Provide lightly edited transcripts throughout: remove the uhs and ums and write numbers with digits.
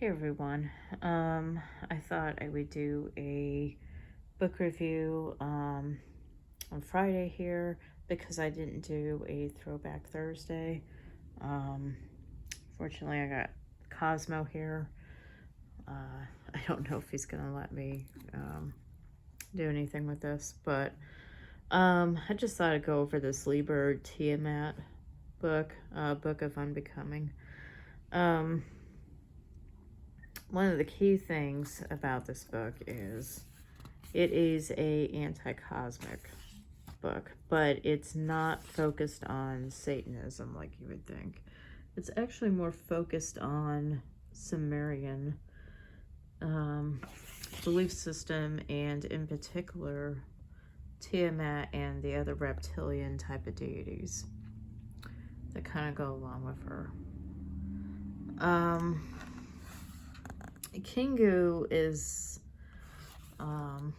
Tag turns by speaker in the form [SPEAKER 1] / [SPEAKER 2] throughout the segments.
[SPEAKER 1] Hey everyone. I thought I would do a book review on Friday here because I didn't do a Throwback Thursday. Fortunately, I got Cosmo here. I don't know if he's gonna let me do anything with this, but I just thought I'd go over this Liber Tiamat book, Book of Unbecoming. One of the key things about this book is it is a anti-cosmic book, but it's not focused on Satanism like you would think. It's actually more focused on Sumerian belief system, and in particular Tiamat and the other reptilian type of deities that kind of go along with her. Kingu is her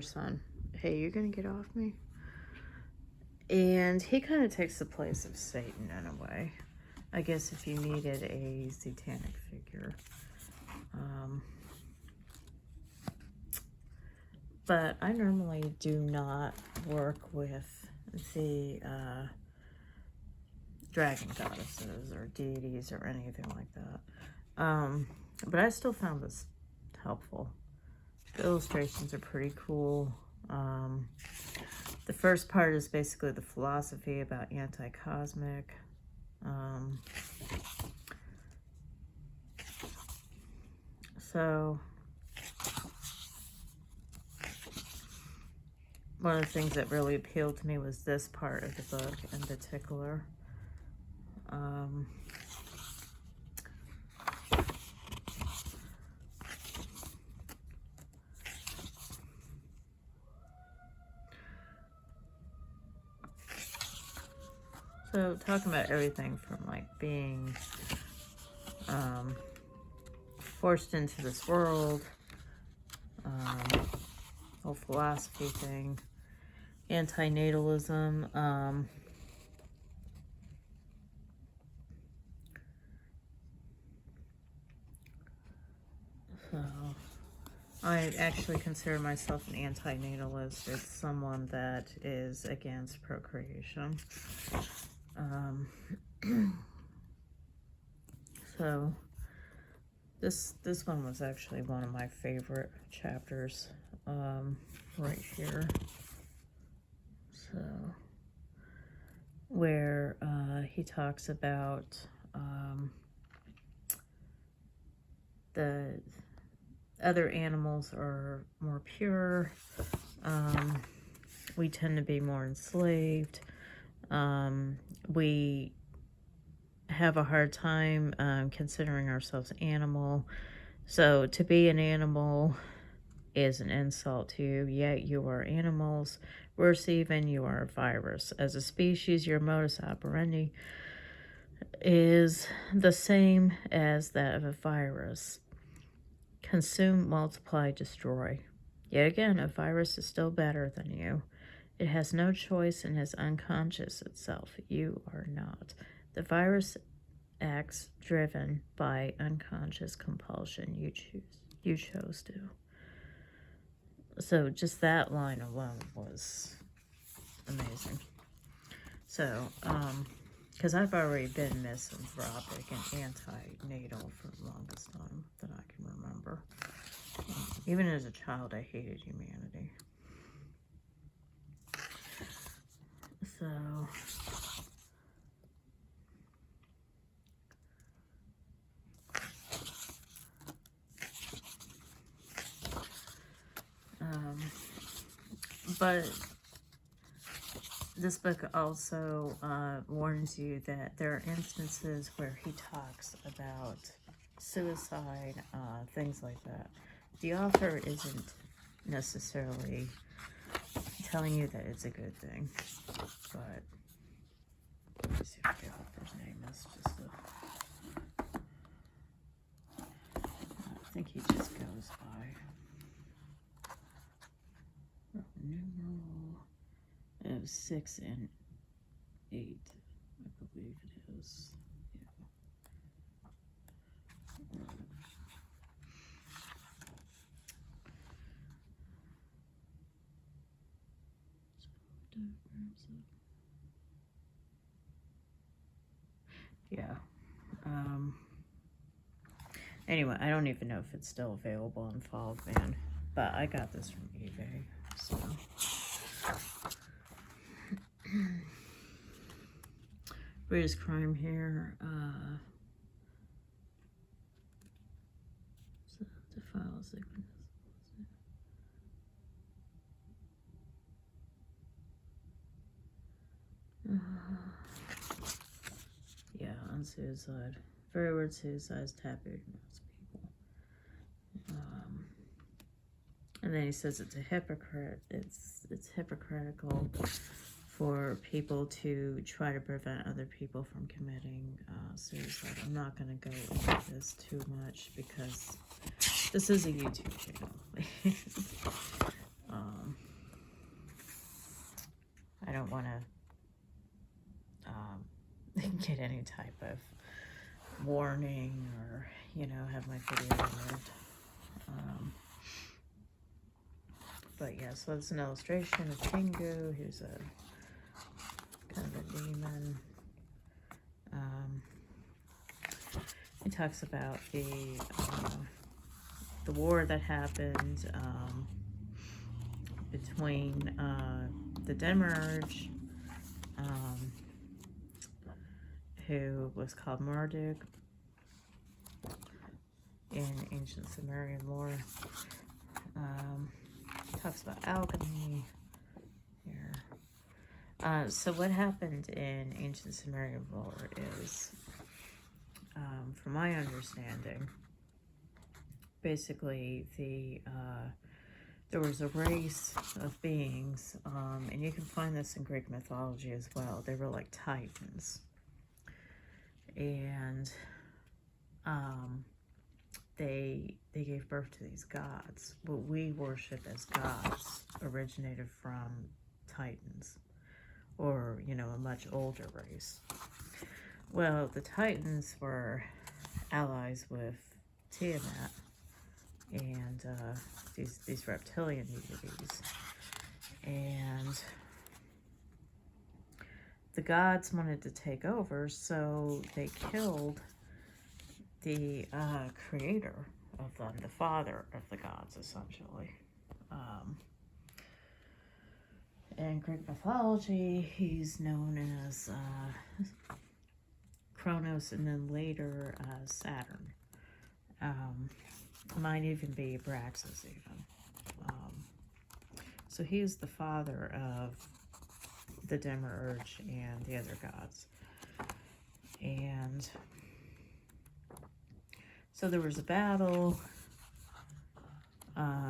[SPEAKER 1] son. Hey, you're gonna get off me? And he kind of takes the place of Satan in a way. I guess if you needed a satanic figure. But I normally do not work with the dragon goddesses or deities or anything like that. But I still found this helpful. The illustrations are pretty cool. The first part is basically the philosophy about anti-cosmic. So one of the things that really appealed to me was this part of the book in particular. So talking about everything from like being forced into this world, whole philosophy thing, anti-natalism, so I actually consider myself an anti-natalist. It's someone that is against procreation. So this one was actually one of my favorite chapters, right here. So where he talks about the other animals are more pure. We tend to be more enslaved. We have a hard time considering ourselves animal. So to be an animal is an insult to you, yet you are animals. Worse even, you are a virus. As a species, your modus operandi is the same as that of a virus. Consume, multiply, destroy. Yet again, a virus is still better than you. It has no choice and is unconscious itself. You are not. The virus acts driven by unconscious compulsion. You chose to. So just that line alone was amazing. So, because I've already been misanthropic and anti-natal for the longest time that I can remember. Even as a child, I hated humanity. So, but this book also warns you that there are instances where he talks about suicide, things like that. The author isn't necessarily telling you that it's a good thing, but let me see what the author's name is. I think he just goes by numeral of 6 and 8, I believe it is. Yeah. Anyway, I don't even know if it's still available on Fogman, but I got this from eBay, so. British crime here. So to file sickness. Yeah, on suicide. Very word suicides tabooed most people. And then he says it's a hypocrite. It's hypocritical for people to try to prevent other people from committing suicide. I'm not going to go into this too much because this is a YouTube channel. I don't want to get any type of warning or, you know, have my video removed. But yeah, so it's an illustration of Kingu, who's a kind of a demon. He talks about the war that happened between the Demiurge, who was called Marduk in ancient Sumerian lore. Talks about alchemy here. So what happened in ancient Sumerian lore is, from my understanding, basically there was a race of beings, and you can find this in Greek mythology as well. They were like titans, and they gave birth to these gods. What we worship as gods originated from titans, or, you know, a much older race. Well, the titans were allies with Tiamat and these reptilian deities, and the gods wanted to take over, so they killed the creator of them, the father of the gods, essentially. In Greek mythology, he's known as Kronos, and then later Saturn. Might even be Abraxas even. So he's the father of the Demiurge and the other gods. And so there was a battle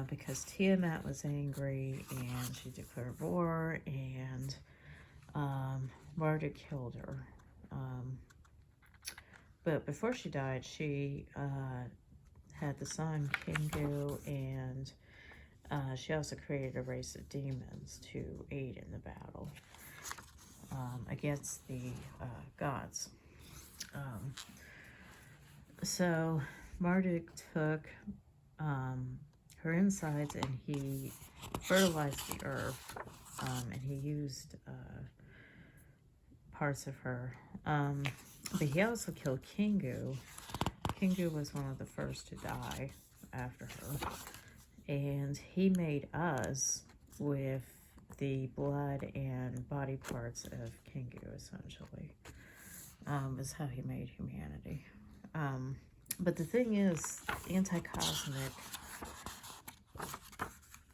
[SPEAKER 1] because Tiamat was angry and she declared war, and Marduk killed her. But before she died, she had the son Kingu, and she also created a race of demons to aid in the battle against the gods. So Marduk took her insides and he fertilized the earth, and he used parts of her. But he also killed Kingu. Kingu was one of the first to die after her. And he made us with the blood and body parts of Kingu, essentially. Is how he made humanity. But the thing is, anti-cosmic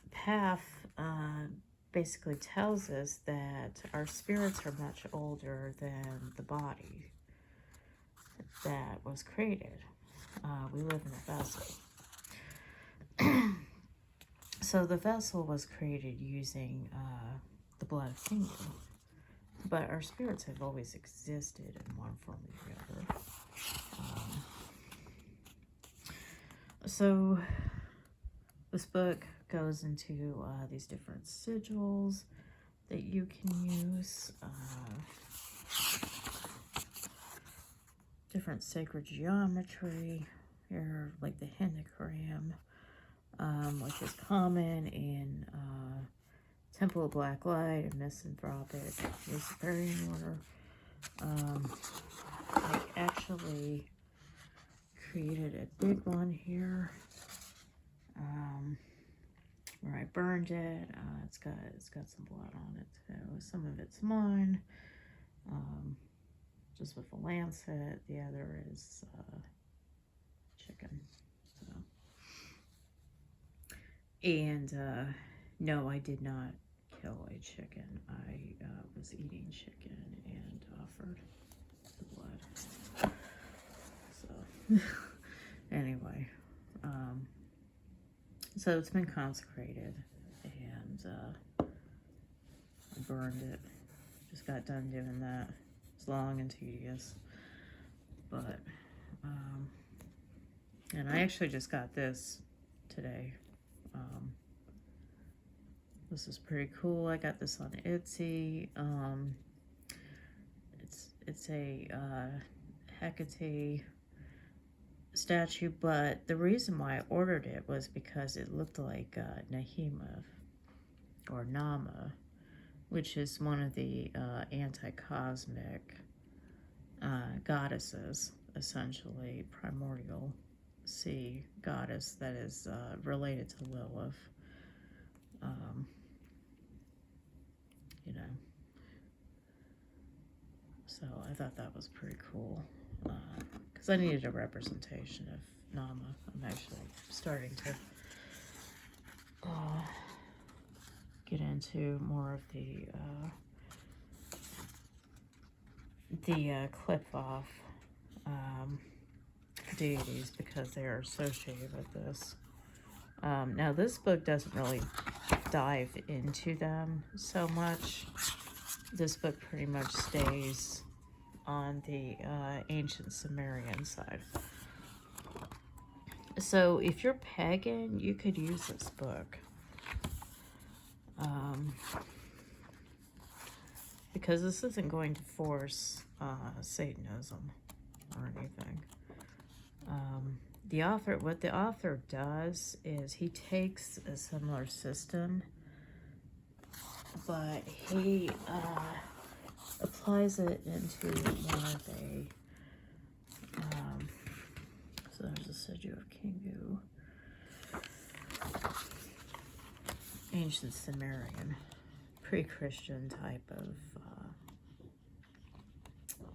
[SPEAKER 1] path basically tells us that our spirits are much older than the body that was created. We live in a vessel. So the vessel was created using the blood of Kingu. But our spirits have always existed in one form or the other. So this book goes into these different sigils that you can use, different sacred geometry here, like the hentagram, which is common in Temple of Black Light, and Misanthropic, Luciferian Order. I actually created a big one here, where I burned it. It's got some blood on it too. Some of it's mine, just with a lancet. The other is chicken. So, and no, I did not kill a chicken. I was eating chicken and offered the blood. So, anyway, so it's been consecrated, and I burned it. Just got done doing that. It's long and tedious, but and I actually just got this today. This is pretty cool. I got this on Etsy. It's a Hecate statue, but the reason why I ordered it was because it looked like Nahima or Nama, which is one of the anti-cosmic goddesses, essentially primordial sea goddess that is related to Lilith. You know, so I thought that was pretty cool, because I needed a representation of Nama. I'm actually starting to get into more of the clip-off deities, because they are associated with this. Now, this book doesn't really dive into them so much. This book pretty much stays on the ancient Sumerian side. So if you're pagan, you could use this book. Because this isn't going to force Satanism or anything. What the author does is he takes a similar system, but he applies it into more of a, so there's a statue of Kingu, ancient Sumerian, pre-Christian type of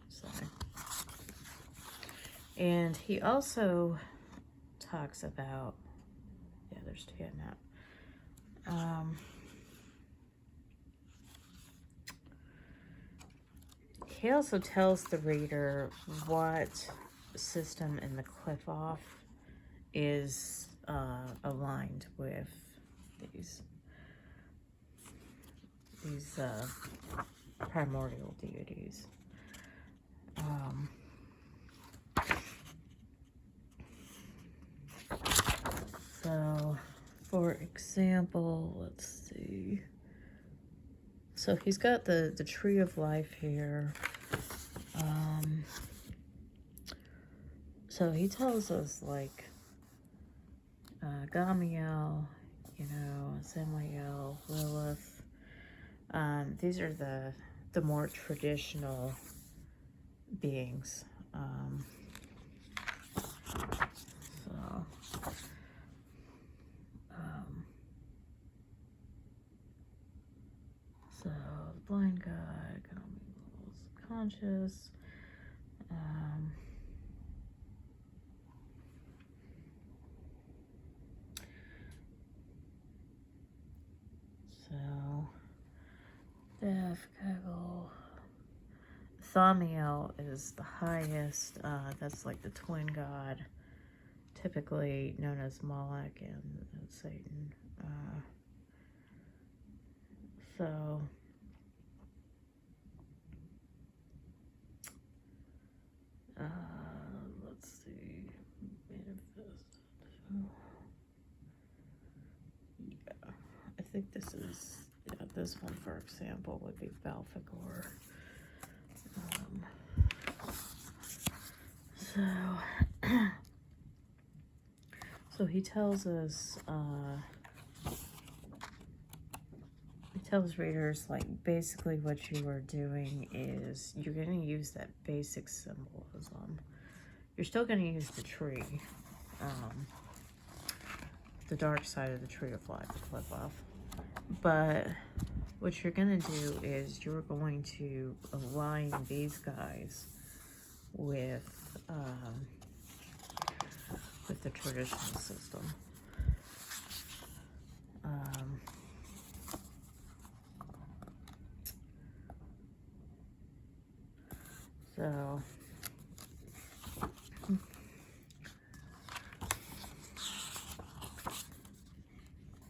[SPEAKER 1] sign. And he also talks about, yeah, there's Tiamat. He also tells the reader what system in the clip-off is aligned with these primordial deities. So, for example, let's see. So he's got the tree of life here. So he tells us, like, Gamiel, you know, Samael, Lilith. These are the more traditional beings. So blind God, conscious. So Death, Kegel. Thamiel is the highest. That's like the twin god, typically known as Moloch and Satan. So let's see. Manifest. Yeah, I think this is, yeah, this one, for example, would be Belphegor. So he tells us tells readers, like, basically what you are doing is you're going to use that basic symbolism. You're still going to use the tree, the dark side of the tree of life, the clip off. But what you're going to do is you're going to align these guys with the traditional system. So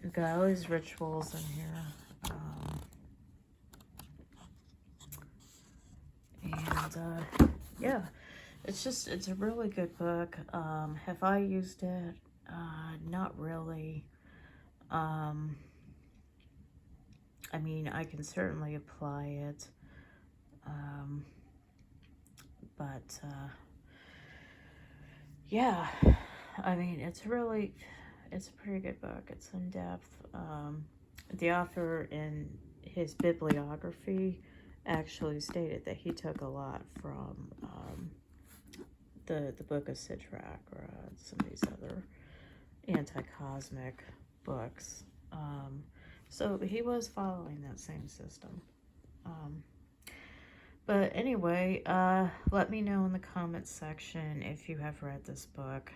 [SPEAKER 1] you've got all these rituals in here. Yeah, it's a really good book. Have I used it? Not really. I mean, I can certainly apply it. But yeah, I mean, it's a pretty good book. It's in depth. The author in his bibliography actually stated that he took a lot from the Book of Sirach or some of these other anti-cosmic books. So he was following that same system. But anyway, let me know in the comments section if you have read this book.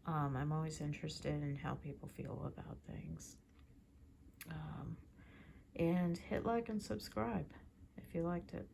[SPEAKER 1] I'm always interested in how people feel about things. And hit like and subscribe if you liked it.